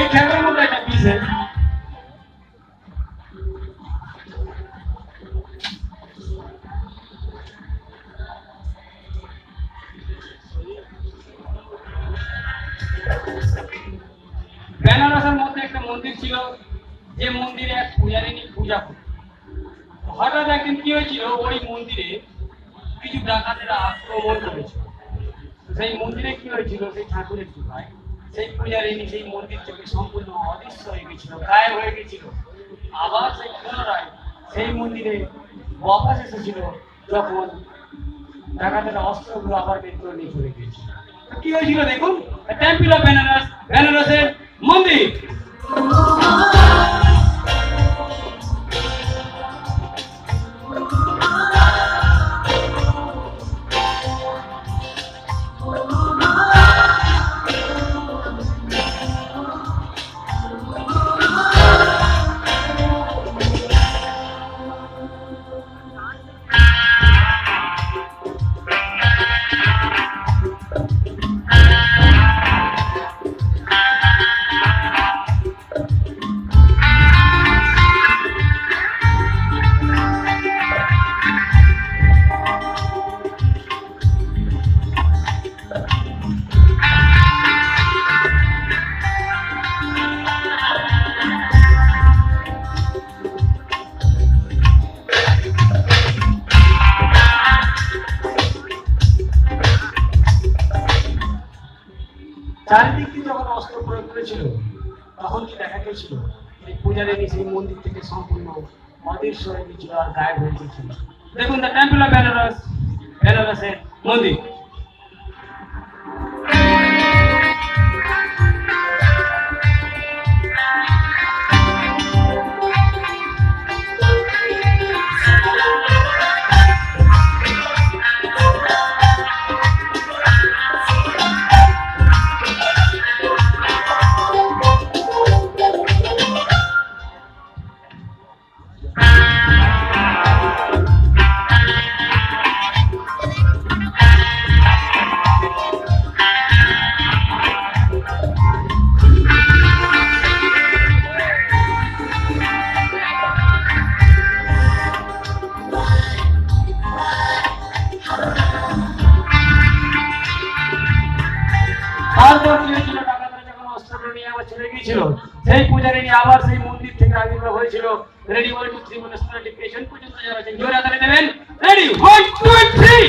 এই খেলার মধ্যে একটা বিশেষ বেনারসের মধ্যে একটা মন্দির ছিল, যে মন্দিরে এক পূজারিনী পূজা করত। হঠাৎ একদিন কি হয়েছিল, ওই মন্দিরে কিছু ডাকাতেরা আক্রমণ করেছিল। সেই মন্দিরে কি হয়েছিল, সেই ঠাকুরের কৃপায় সেই পূজারিনী সেই মন্দির থেকে সম্পূর্ণ অদৃশ্য হয়ে গেছিল, গায়েব হয়ে গেছিল। আবার সেই পুনরায় সেই মন্দিরে বাতাস এসেছিল, যখন ডাকাতেরা অস্ত্রগুলো আবার বের করে নিয়ে চলে গিয়েছিল। কি হয়েছিল দেখুন, টেম্পল অফ বেনারস, বেনারসের মন্দির। চারিদিক দিয়ে যখন অস্ত্র প্রয়োগ করেছিল, তখন কি দেখা গেছিল, এই পূজারিনী সেই মন্দির থেকে সম্পূর্ণ অদৃশ্য হয়ে গেছিল আর গায়েব হয়ে গেছিল। দেখুন, দ্য টেম্পল অফ বেনারস, বেনারসের মন্দির। তারপর কি হয়েছিল, ডাকাতরা যখন অস্ত্রগুলো নিয়ে আবার চলে গিয়েছিল, সেই পূজারিনী আবার সেই মন্দির থেকে আবির্ভাব হয়েছিল। রেডি 1 2 3 বলে স্টার্ট ডিক্টেশন পর্যন্ত যারা আছেন জোরে হাতালি দেবেন। রেডি 1 2 3।